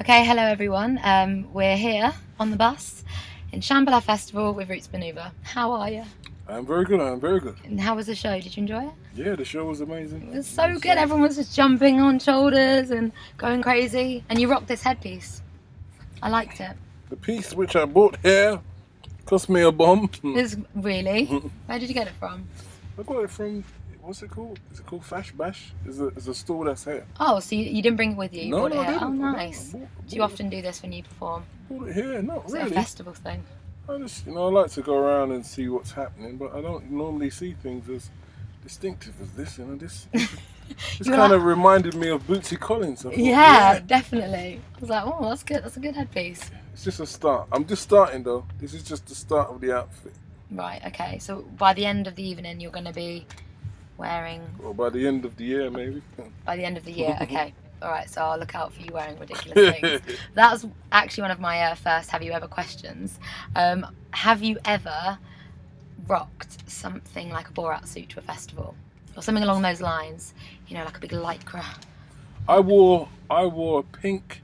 Okay, hello everyone. We're here on the bus in Shambala Festival with Roots Manuva. How are you? I'm very good, I'm very good. And how was the show? Did you enjoy it? Yeah, the show was amazing. It was so good. Everyone was just jumping on shoulders and going crazy. And you rocked this headpiece. I liked it. The piece which I bought here cost me a bomb. It's really? Where did you get it from? I got it from, what's it called? Is it called Fash Bash? It's a store that's here. Oh, so you didn't bring it with you? You No, bought it I here? didn't. Oh, nice. Do you often do this when you perform? Bought it here, not Is it really. a festival thing? I just, I like to go around and see what's happening, but I don't normally see things as distinctive as this. This kind of reminded me of Bootsy Collins. I thought, Yeah, definitely. I was like, oh, that's good. That's a good headpiece. It's just a start. I'm just starting though. This is just the start of the outfit. Right, okay. So by the end of the evening, you're going to be wearing... Or by the end of the year, maybe. By the end of the year, okay. All right, so I'll look out for you wearing ridiculous things. That's actually one of my first have you ever questions. Have you ever rocked something like a Borat suit to a festival? Or something along those lines? You know, like a big lycra. I wore a pink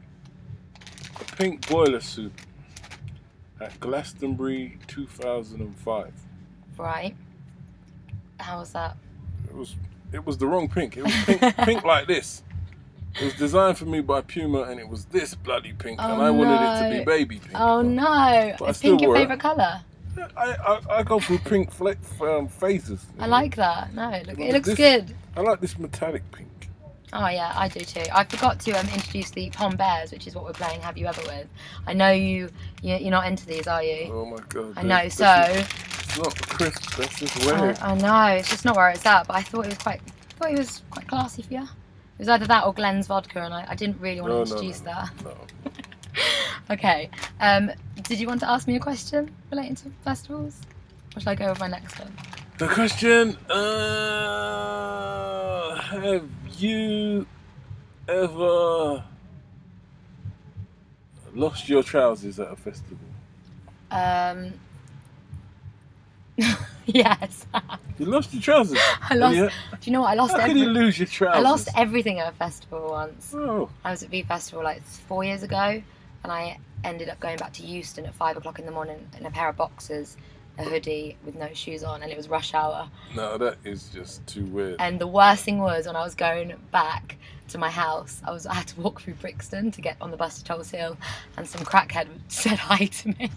boiler suit at Glastonbury 2005. Right. How was that? It was the wrong pink. It was pink, pink like this. It was designed for me by Puma, and it was this bloody pink, and I wanted it to be baby pink. Oh no! Is pink your favourite colour? I go through pink phases. I like that. No, it looks good. I like this metallic pink. Oh yeah, I do too. I forgot to introduce the Pom Bears, which is what we're playing Have You Ever with. I know you're not into these, are you? Oh my god. I know. So it's not crisp. That's just weird. I know. It's just not where it's at. But I thought it was quite classy for you. It was either that or Glen's vodka, and I didn't really want to introduce that. No. Okay. Did you want to ask me a question relating to festivals? Or shall I go with my next one? The question, have you ever lost your trousers at a festival? Yes. You lost your trousers? I lost. Do you know what? I lost How can you lose your trousers? I lost everything at a festival once. Oh. I was at V Festival like 4 years ago, and I ended up going back to Euston at 5 o'clock in the morning in a pair of boxers, a hoodie with no shoes on, and it was rush hour. No, that is just too weird. And the worst thing was when I was going back to my house, I had to walk through Brixton to get on the bus to Tulse Hill, and some crackhead said hi to me.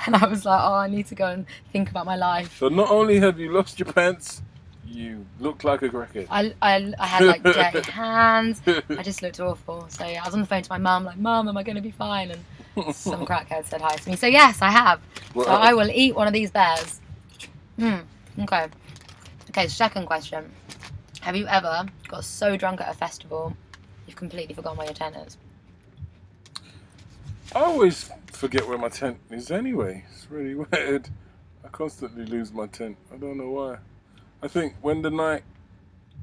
And I was like, oh, I need to go and think about my life. So not only have you lost your pants, you look like a crackhead. I had like dirty hands. I just looked awful. So yeah, I was on the phone to my mum, like, Mum, am I going to be fine? And some crackhead said hi to me. So yes, I have. Well, so I will eat one of these bears. Okay. Okay, second question. Have you ever got so drunk at a festival you've completely forgotten where your tent is? I always forget where my tent is anyway. It's really weird. I constantly lose my tent. I don't know why. I think when the night...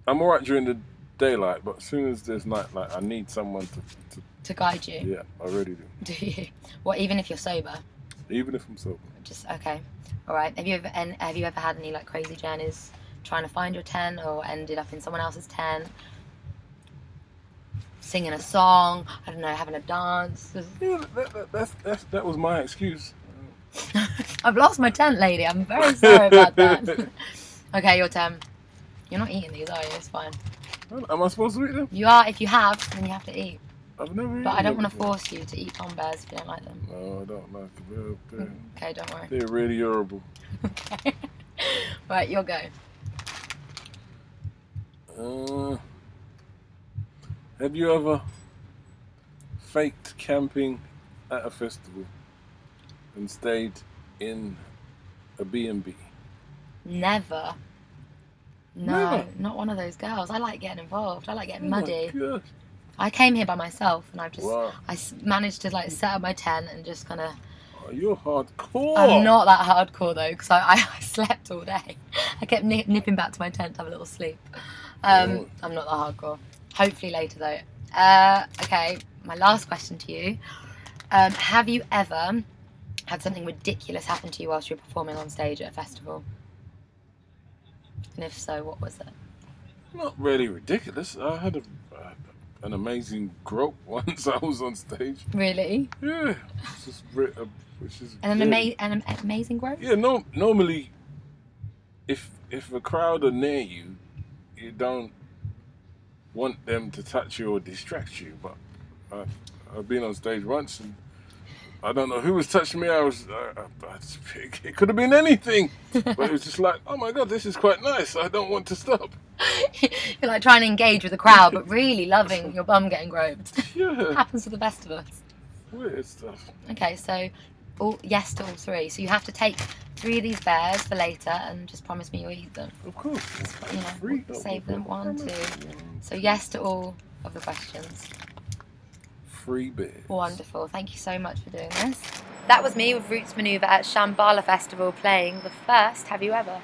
I'm alright during the daylight, but as soon as there's nightlight, I need someone to guide you? Yeah, I really do. Do you? What, even if you're sober? Even if I'm sober. Just, okay. Alright. Have you ever had any like crazy journeys trying to find your tent, or ended up in someone else's tent? Singing a song, I don't know, having a dance. Yeah, that was my excuse. I've lost my tent, lady. I'm very sorry about that. Okay, your turn. You're not eating these, are you? It's fine. Am I supposed to eat them? You are. If you have, then you have to eat. I've never eaten them. But I don't want to force you to eat Pom Bears if you don't like them. No, I don't like them. Okay, don't worry. They're really horrible. Okay. Right, your go. Have you ever faked camping at a festival and stayed in a B&B? Never. No, Never. Not one of those girls. I like getting involved. I like getting muddy. My God. I came here by myself, and I've just Wow. managed to like set up my tent and just kind of. Oh, you're hardcore. I'm not that hardcore though, because I slept all day. I kept nipping back to my tent to have a little sleep. I'm not that hardcore. Hopefully later though. Okay, my last question to you. Have you ever had something ridiculous happen to you whilst you were performing on stage at a festival? And if so, what was it? Not really ridiculous. I had an amazing grope once I was on stage. Really? Yeah, it's just which is And good. an amazing growth? Yeah, no. Normally, if a crowd are near you, you don't want them to touch you or distract you. But I've been on stage once and I don't know who was touching me. It could have been anything, but it was just like, oh my god, this is quite nice. I don't want to stop. You're like trying to engage with the crowd, but really loving your bum getting groped. Yeah. Happens to the best of us. Weird stuff. Okay, so yes to all three. So you have to take 3 of these bears for later and just promise me you'll eat them. Of course. You know, save them. 1, 2. So yes to all of the questions. Free beers. Wonderful. Thank you so much for doing this. That was me with Roots Manuva at Shambala Festival playing the first Have You Ever?